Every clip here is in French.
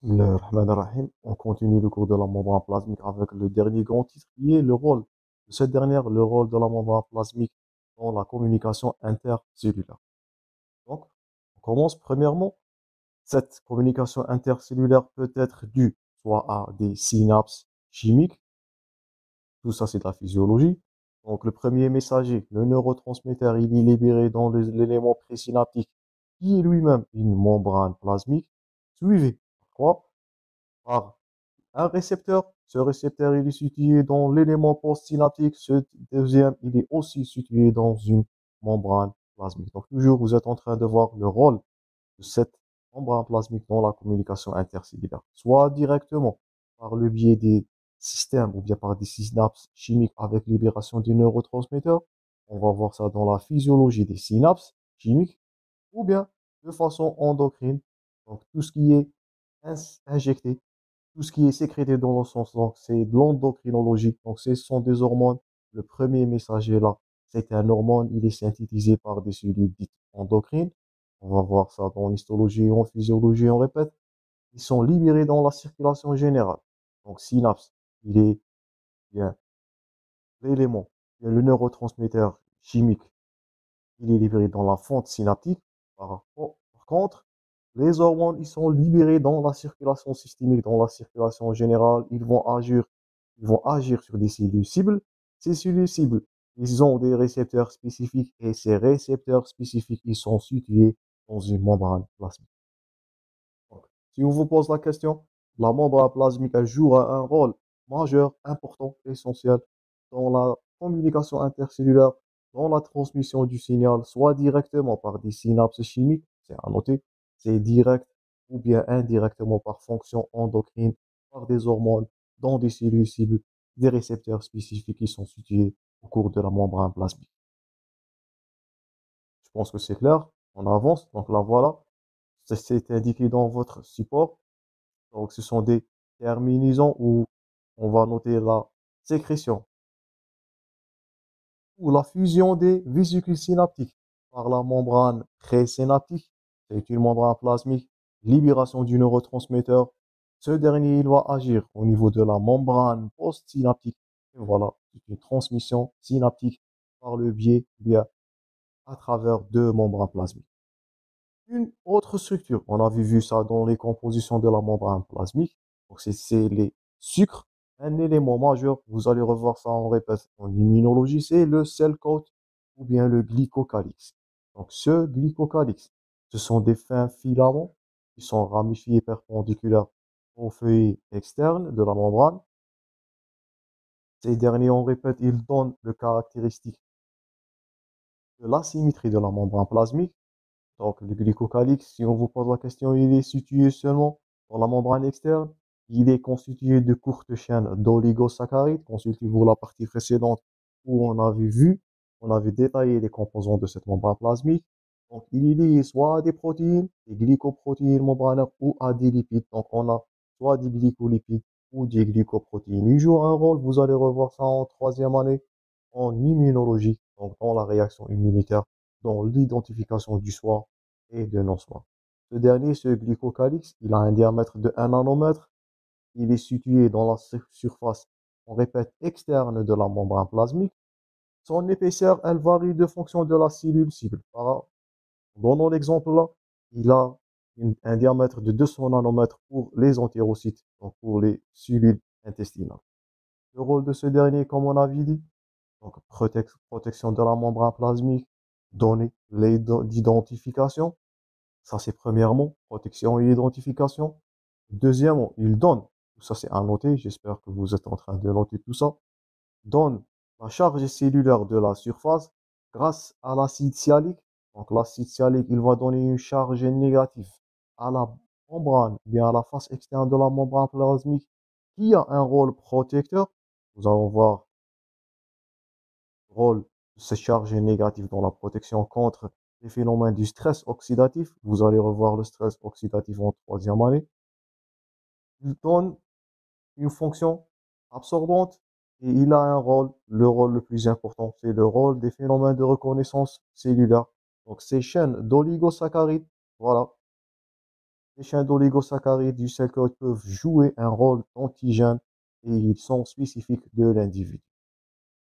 Bismillahirrahmanirrahim. On continue le cours de la membrane plasmique avec le dernier grand titre qui est le rôle de cette dernière, le rôle de la membrane plasmique dans la communication intercellulaire. Donc, on commence premièrement. Cette communication intercellulaire peut être due soit à des synapses chimiques, tout ça c'est de la physiologie. Donc, le premier messager, le neurotransmetteur, il est libéré dans l'élément présynaptique qui est lui-même une membrane plasmique, suivi par quoi? Par un récepteur. Ce récepteur, il est situé dans l'élément postsynaptique. Ce deuxième, il est aussi situé dans une membrane plasmique. Donc, toujours, vous êtes en train de voir le rôle de cette membrane plasmique dans la communication intercellulaire, soit directement par le biais des systèmes ou bien par des synapses chimiques avec libération des neurotransmetteurs. On va voir ça dans la physiologie des synapses chimiques, ou bien de façon endocrine. Donc, tout ce qui est injecté, tout ce qui est sécrété dans le sens, donc c'est de l'endocrinologie, donc ce sont des hormones. Le premier messager là, c'est un hormone, il est synthétisé par des cellules dites endocrines. On va voir ça dans l'histologie, en physiologie, on répète. Ils sont libérés dans la circulation générale. Donc synapse, il est bien l'élément, le neurotransmetteur chimique, il est libéré dans la fente synaptique. Par contre, les hormones, ils sont libérés dans la circulation systémique, dans la circulation générale. Ils vont agir sur des cellules cibles. Ces cellules cibles, ils ont des récepteurs spécifiques et ces récepteurs spécifiques, ils sont situés dans une membrane plasmique. Donc, si on vous pose la question, la membrane plasmique, elle jouera un rôle majeur, important, essentiel dans la communication intercellulaire, dans la transmission du signal, soit directement par des synapses chimiques, c'est à noter, c'est direct, ou bien indirectement par fonction endocrine, par des hormones, dans des cellules cibles, des récepteurs spécifiques qui sont situés au cours de la membrane plasmique. Je pense que c'est clair. On avance. Donc là, voilà. C'est indiqué dans votre support. Donc, ce sont des terminaisons où on va noter la sécrétion ou la fusion des vésicules synaptiques par la membrane présynaptique. C'est une membrane plasmique, libération du neurotransmetteur. Ce dernier, il va agir au niveau de la membrane postsynaptique. Et voilà, c'est une transmission synaptique par le biais, bien, à travers deux membranes plasmiques. Une autre structure, on avait vu ça dans les compositions de la membrane plasmique, donc c'est les sucres, un élément majeur, vous allez revoir ça en répète en immunologie, c'est le cell coat ou bien le glycocalyx. Donc ce glycocalyx, ce sont des fins filaments qui sont ramifiés perpendiculaires aux feuilles externes de la membrane. Ces derniers, on répète, ils donnent le caractéristique de l'asymétrie de la membrane plasmique. Donc, le glycocalyx, si on vous pose la question, il est situé seulement dans la membrane externe. Il est constitué de courtes chaînes d'oligosaccharides. Consultez-vous la partie précédente où on avait détaillé les composants de cette membrane plasmique. Donc, il est lié soit à des protéines, des glycoprotéines membranaires, ou à des lipides. Donc, on a soit des glycolipides ou des glycoprotéines. Il joue un rôle, vous allez revoir ça en troisième année, en immunologie, donc dans la réaction immunitaire, dans l'identification du soi et de non-soi. Ce dernier, ce glycocalyx, il a un diamètre de 1 nanomètre. Il est situé dans la surface, on répète, externe de la membrane plasmique. Son épaisseur, elle varie de fonction de la cellule cible. Donnons l'exemple là, il a un diamètre de 200 nanomètres pour les entérocytes, donc pour les cellules intestinales. Le rôle de ce dernier, comme on avait dit, donc protection de la membrane plasmique, données d'identification. Ça, c'est premièrement, protection et identification. Deuxièmement, il donne, ça c'est à noter, j'espère que vous êtes en train de noter tout ça, donne la charge cellulaire de la surface grâce à l'acide sialique. Donc l'acide sialique, il va donner une charge négative à la membrane, bien à la face externe de la membrane plasmique, qui a un rôle protecteur. Nous allons voir le rôle de ces charges négatives dans la protection contre les phénomènes du stress oxydatif. Vous allez revoir le stress oxydatif en troisième année. Il donne une fonction absorbante et il a un rôle, le rôle le plus important, c'est le rôle des phénomènes de reconnaissance cellulaire. Donc ces chaînes d'oligosaccharides, voilà, Les chaînes d'oligosaccharides du cell coat peuvent jouer un rôle d'antigène et ils sont spécifiques de l'individu.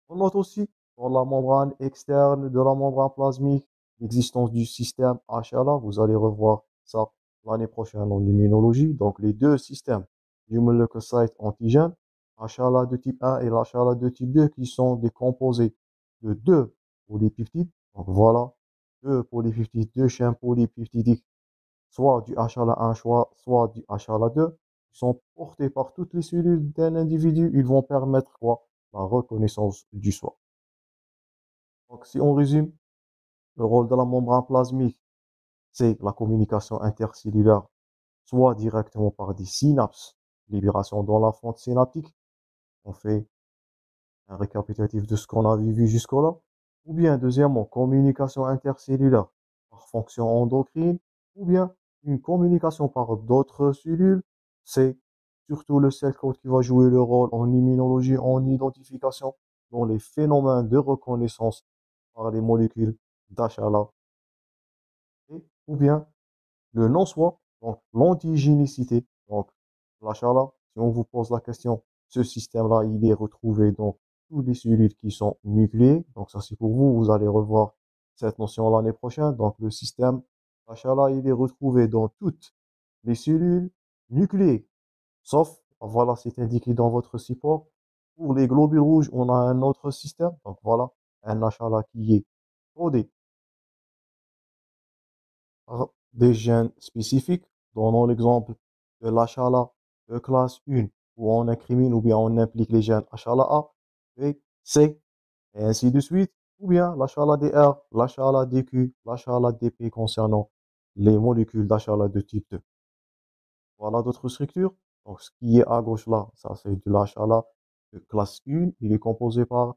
On note aussi dans la membrane externe de la membrane plasmique l'existence du système HLA. Vous allez revoir ça l'année prochaine en immunologie. Donc les deux systèmes du molécocyte antigène, HLA de type 1 et l'HLA de type 2, qui sont des composés de deux polypeptides. Donc voilà, deux polypeptides, deux chaînes polypeptidiques, soit du HLA1, soit du HLA2, sont portés par toutes les cellules d'un individu. Ils vont permettre quoi? La reconnaissance du soi. Donc, si on résume, le rôle de la membrane plasmique, c'est la communication intercellulaire, soit directement par des synapses, libération dans la fente synaptique. On fait un récapitulatif de ce qu'on a vu jusqu'au-là. Ou bien, deuxièmement, communication intercellulaire par fonction endocrine, ou bien une communication par d'autres cellules. C'est surtout le cell coat qui va jouer le rôle en immunologie, en identification, dans les phénomènes de reconnaissance par les molécules d'HLA, ou bien le non-soi, donc l'antigénicité. Donc, l'HLA, si on vous pose la question, ce système-là, il est retrouvé dans toutes les cellules qui sont nucléées. Donc, ça, c'est pour vous. Vous allez revoir cette notion l'année prochaine. Donc, le système HLA, il est retrouvé dans toutes les cellules nucléées. Sauf, voilà, c'est indiqué dans votre support. Pour les globules rouges, on a un autre système. Donc, voilà, un HLA qui est codé par des gènes spécifiques. Donnons l'exemple de l'HLA de classe 1, où on incrimine ou bien on implique les gènes HLA-A, B, C, et ainsi de suite. Ou bien l'HLA-DR, l'HLA-DQ, l'HLA-DP concernant les molécules d'HLA de type 2. Voilà d'autres structures. Donc, ce qui est à gauche là, ça c'est de l'HLA de classe 1. Il est composé par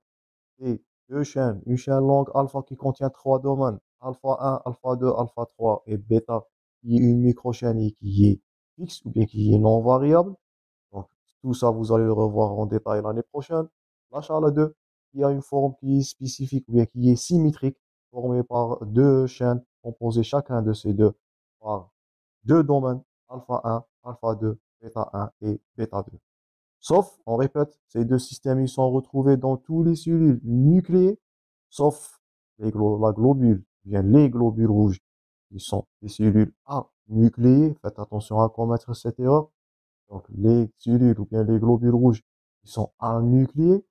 et deux chaînes, une chaîne longue alpha qui contient trois domaines, alpha 1, alpha 2, alpha 3 et bêta qui est une microchaîne et qui est fixe ou bien qui est non variable. Donc tout ça, vous allez le revoir en détail l'année prochaine. La charla 2 qui a une forme qui est spécifique ou bien qui est symétrique, formée par deux chaînes composées chacun de ces deux par deux domaines, alpha 1, alpha 2, bêta 1 et bêta 2. Sauf, on répète, ces deux systèmes, ils sont retrouvés dans tous les cellules nucléées, sauf la globule, bien les globules rouges. Ils sont des cellules anucléées. Faites attention à commettre cette erreur. Donc, les cellules ou bien les globules rouges, ils sont anucléés.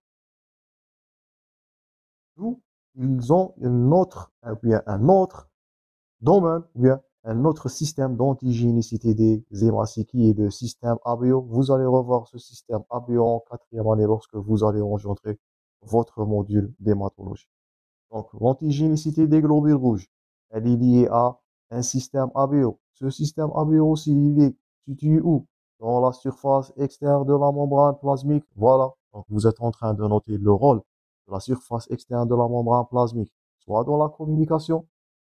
D'où ils ont un autre domaine, ou bien un autre système d'antigénicité des hématies qui est le système ABO. Vous allez revoir ce système ABO en quatrième année lorsque vous allez engendrer votre module d'hématologie. Donc, l'antigénicité des globules rouges, elle est liée à un système ABO. Ce système ABO aussi, il est situé où? Dans la surface externe de la membrane plasmique. Voilà. Donc, vous êtes en train de noter le rôle de la surface externe de la membrane plasmique, soit dans la communication,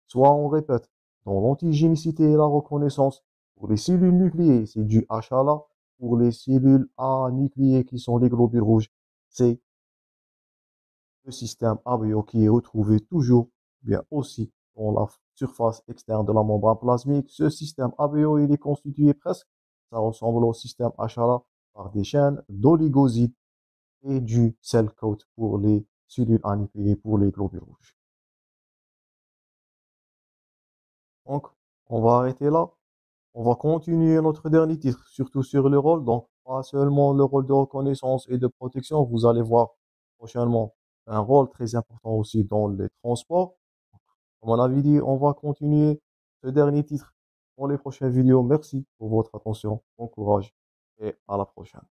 soit on répète, dans l'antigénicité et la reconnaissance. Pour les cellules nucléées, c'est du HLA. Pour les cellules anucléées qui sont les globules rouges, c'est le système ABO qui est retrouvé toujours bien aussi dans la surface externe de la membrane plasmique. Ce système ABO, il est constitué presque, ça ressemble au système HLA, par des chaînes d'oligosides et du cell coat pour les cellules anucléées, pour les globules rouges. Donc, on va arrêter là. On va continuer notre dernier titre, surtout sur le rôle. Donc, pas seulement le rôle de reconnaissance et de protection. Vous allez voir prochainement un rôle très important aussi dans les transports. Comme on avait dit, on va continuer ce dernier titre dans les prochaines vidéos. Merci pour votre attention, bon courage et à la prochaine.